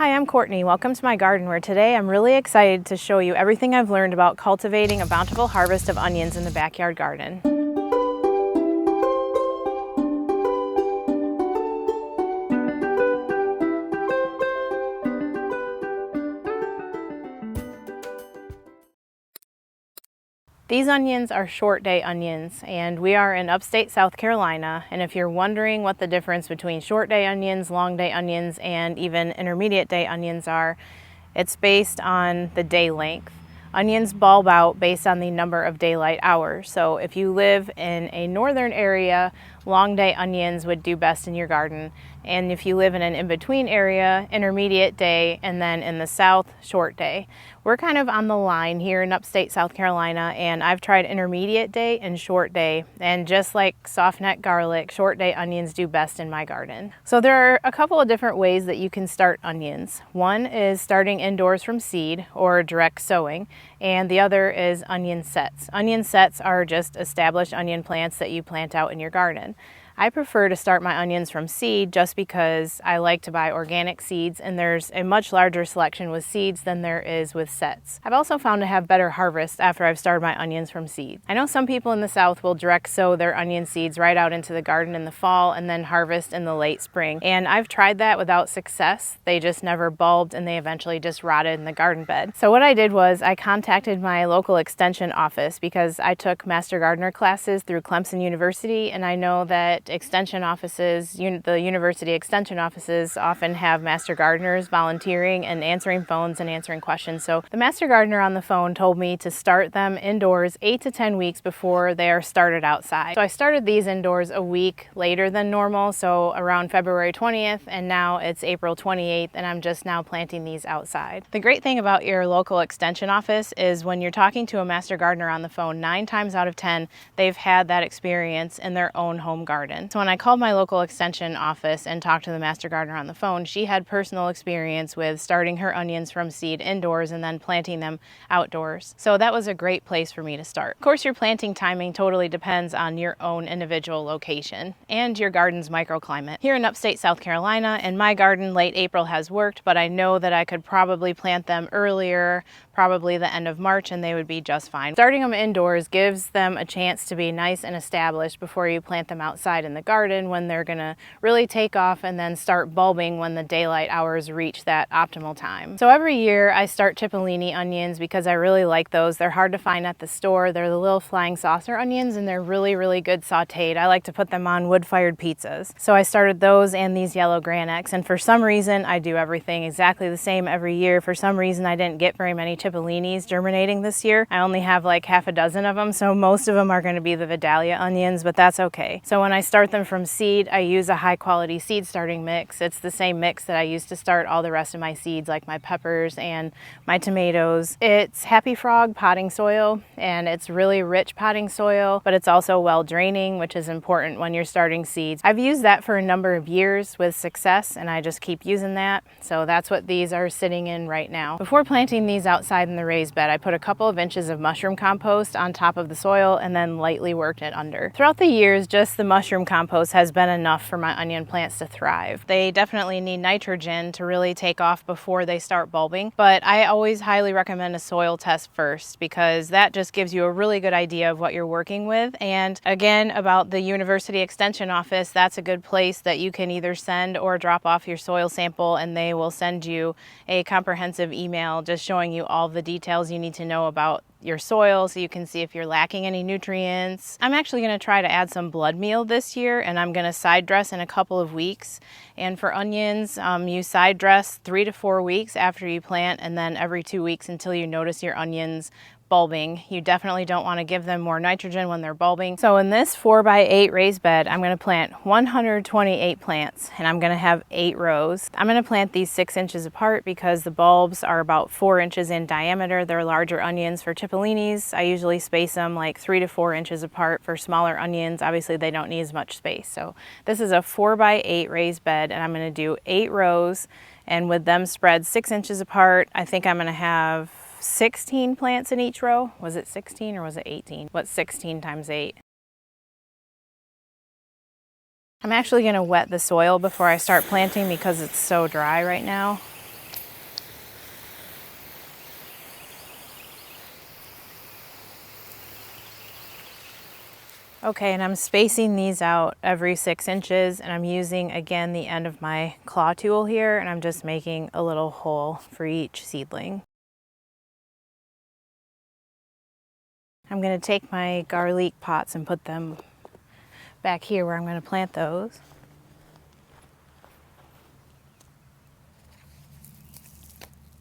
Hi, I'm Courtney. Welcome to my garden where today I'm really excited to show you everything I've learned about cultivating a bountiful harvest of onions in the backyard garden. These onions are short day onions, and we are in upstate South Carolina, and if you're wondering what the difference between short day onions, long day onions, and even intermediate day onions are, it's based on the day length. Onions bulb out based on the number of daylight hours. So if you live in a northern area, long day onions would do best in your garden. And if you live in an in-between area, intermediate day, and then in the south, short day. We're kind of on the line here in upstate South Carolina, and I've tried intermediate day and short day. And just like soft neck garlic, short day onions do best in my garden. So there are a couple of different ways that you can start onions. One is starting indoors from seed or direct sowing, and the other is onion sets. Onion sets are just established onion plants that you plant out in your garden. I prefer to start my onions from seed just because I like to buy organic seeds, and there's a much larger selection with seeds than there is with sets. I've also found to have better harvest after I've started my onions from seed. I know some people in the South will direct sow their onion seeds right out into the garden in the fall and then harvest in the late spring. And I've tried that without success. They just never bulbed and they eventually just rotted in the garden bed. So what I did was I contacted my local extension office because I took Master Gardener classes through Clemson University, and I know that extension offices, the university extension offices often have master gardeners volunteering and answering phones and answering questions. So the master gardener on the phone told me to start them indoors 8 to 10 weeks before they are started outside. So I started these indoors a week later than normal, so around February 20th, and now it's April 28th, and I'm just now planting these outside. The great thing about your local extension office is when you're talking to a master gardener on the phone, 9 times out of 10, they've had that experience in their own home garden. So when I called my local extension office and talked to the master gardener on the phone, she had personal experience with starting her onions from seed indoors and then planting them outdoors. So that was a great place for me to start. Of course, your planting timing totally depends on your own individual location and your garden's microclimate. Here in upstate South Carolina, in my garden, late April has worked, but I know that I could probably plant them earlier, probably the end of March, and they would be just fine. Starting them indoors gives them a chance to be nice and established before you plant them outside in the garden when they're gonna really take off and then start bulbing when the daylight hours reach that optimal time. So every year I start Cipollini onions because I really like those. They're hard to find at the store. They're the little flying saucer onions, and they're really, really good sauteed. I like to put them on wood-fired pizzas. So I started those and these yellow Granex, and for some reason I do everything exactly the same every year. For some reason I didn't get very many Cipollinis germinating this year. I only have like half a dozen of them, so most of them are going to be the Vidalia onions, but that's okay. So when I start them from seed, I use a high quality seed starting mix. It's the same mix that I use to start all the rest of my seeds, like my peppers and my tomatoes. It's Happy Frog potting soil, and it's really rich potting soil, but it's also well draining, which is important when you're starting seeds. I've used that for a number of years with success, and I just keep using that. So that's what these are sitting in right now. Before planting these outside in the raised bed, I put a couple of inches of mushroom compost on top of the soil and then lightly worked it under. Throughout the years, just the mushroom compost has been enough for my onion plants to thrive. They definitely need nitrogen to really take off before they start bulbing, but I always highly recommend a soil test first because that just gives you a really good idea of what you're working with. And again, about the university extension office, that's a good place that you can either send or drop off your soil sample, and they will send you a comprehensive email just showing you all the details you need to know about your soil so you can see if you're lacking any nutrients. I'm actually going to try to add some blood meal this year, and I'm going to side dress in a couple of weeks. And for onions, you side dress 3 to 4 weeks after you plant, and then every 2 weeks until you notice your onions bulbing. You definitely don't want to give them more nitrogen when they're bulbing. So in this 4x8 raised bed, I'm going to plant 128 plants, and I'm going to have 8 rows. I'm going to plant these 6 inches apart because the bulbs are about 4 inches in diameter. They're larger onions for Cipollinis. I usually space them like 3 to 4 inches apart. For smaller onions, obviously they don't need as much space. So this is a 4x8 raised bed, and I'm going to do 8 rows, and with them spread 6 inches apart, I think I'm going to have 16 plants in each row. Was it 16 or was it 18? What's 16 times 8? I'm actually going to wet the soil before I start planting because it's so dry right now. Okay, and I'm spacing these out every 6 inches, and I'm using, again, the end of my claw tool here, and I'm just making a little hole for each seedling. I'm going to take my garlic pots and put them back here where I'm going to plant those.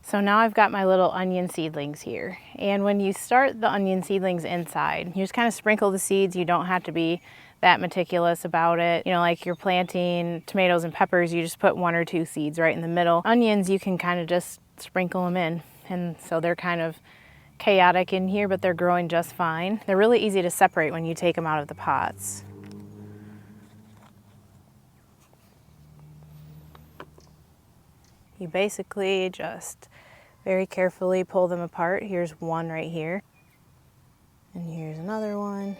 So now I've got my little onion seedlings here. And when you start the onion seedlings inside, you just kind of sprinkle the seeds. You don't have to be that meticulous about it. You know, like you're planting tomatoes and peppers, you just put 1 or 2 seeds right in the middle. Onions, you can kind of just sprinkle them in. And so they're kind of chaotic in here, but they're growing just fine. They're really easy to separate when you take them out of the pots. You basically just very carefully pull them apart. Here's one right here, and here's another one.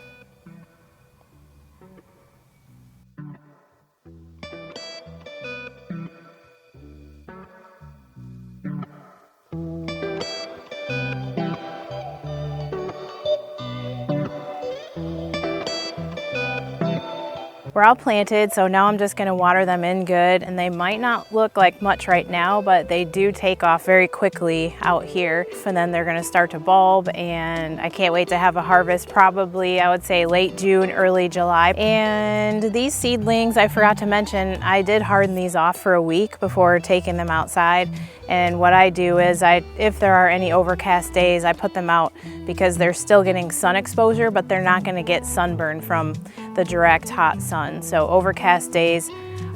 We're all planted, so now I'm just going to water them in good, and they might not look like much right now, but they do take off very quickly out here, and then they're going to start to bulb, and I can't wait to have a harvest, probably I would say late June, early July. And these seedlings, I forgot to mention, I did harden these off for a week before taking them outside. And what I do is, if there are any overcast days, I put them out because they're still getting sun exposure, but they're not going to get sunburn from the direct hot sun. So overcast days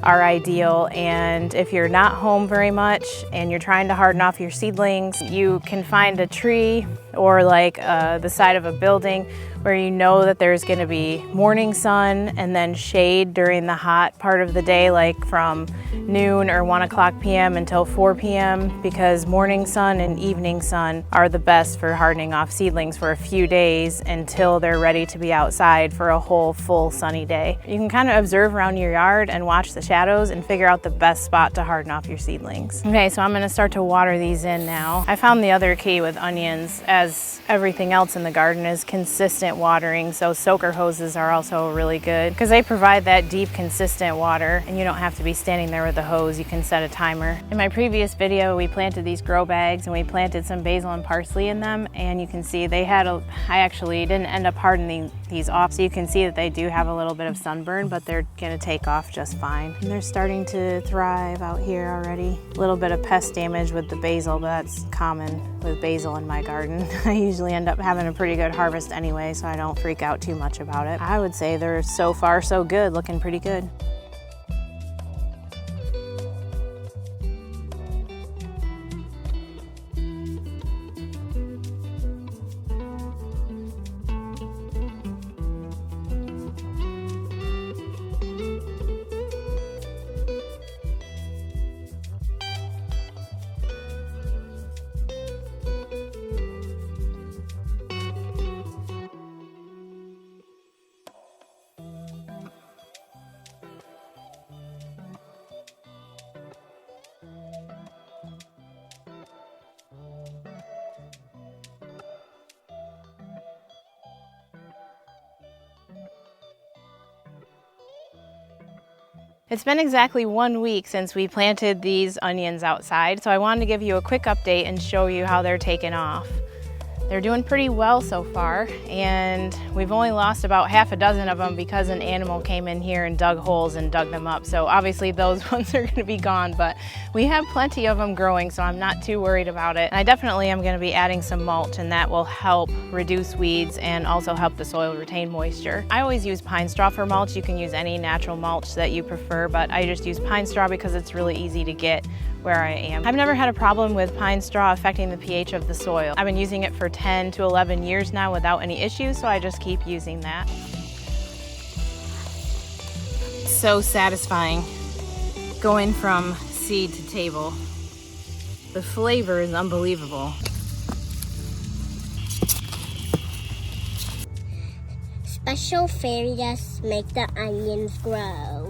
are ideal. And if you're not home very much and you're trying to harden off your seedlings, you can find a tree or like the side of a building where you know that there's going to be morning sun and then shade during the hot part of the day, like from noon or 1 o'clock p.m. until 4 p.m. because morning sun and evening sun are the best for hardening off seedlings for a few days until they're ready to be outside for a whole full sunny day. You can kind of observe around your yard and watch the shadows and figure out the best spot to harden off your seedlings. Okay, so I'm going to start to water these in now. I found the other key with onions, as everything else in the garden, is consistent watering. So soaker hoses are also really good because they provide that deep, consistent water, and you don't have to be standing there with the hose. You can set a timer. In my previous video, we planted these grow bags and we planted some basil and parsley in them, and you can see they had I actually didn't end up hardening these off, so you can see that they do have a little bit of sunburn, but they're gonna take off just fine. And they're starting to thrive out here already. A little bit of pest damage with the basil, but that's common with basil in my garden. I usually end up having a pretty good harvest anyway, so I don't freak out too much about it. I would say they're so far so good, looking pretty good. It's been exactly 1 week since we planted these onions outside, so I wanted to give you a quick update and show you how they're taking off. They're doing pretty well so far, and we've only lost about half a dozen of them because an animal came in here and dug holes and dug them up. So obviously those ones are going to be gone, but we have plenty of them growing, so I'm not too worried about it. And I definitely am going to be adding some mulch, and that will help reduce weeds and also help the soil retain moisture. I always use pine straw for mulch. You can use any natural mulch that you prefer, but I just use pine straw because it's really easy to get where I am. I've never had a problem with pine straw affecting the pH of the soil. I've been using it for 10 to 11 years now without any issues, so I just keep using that. So satisfying going from seed to table. The flavor is unbelievable. Special fairy dust make the onions grow.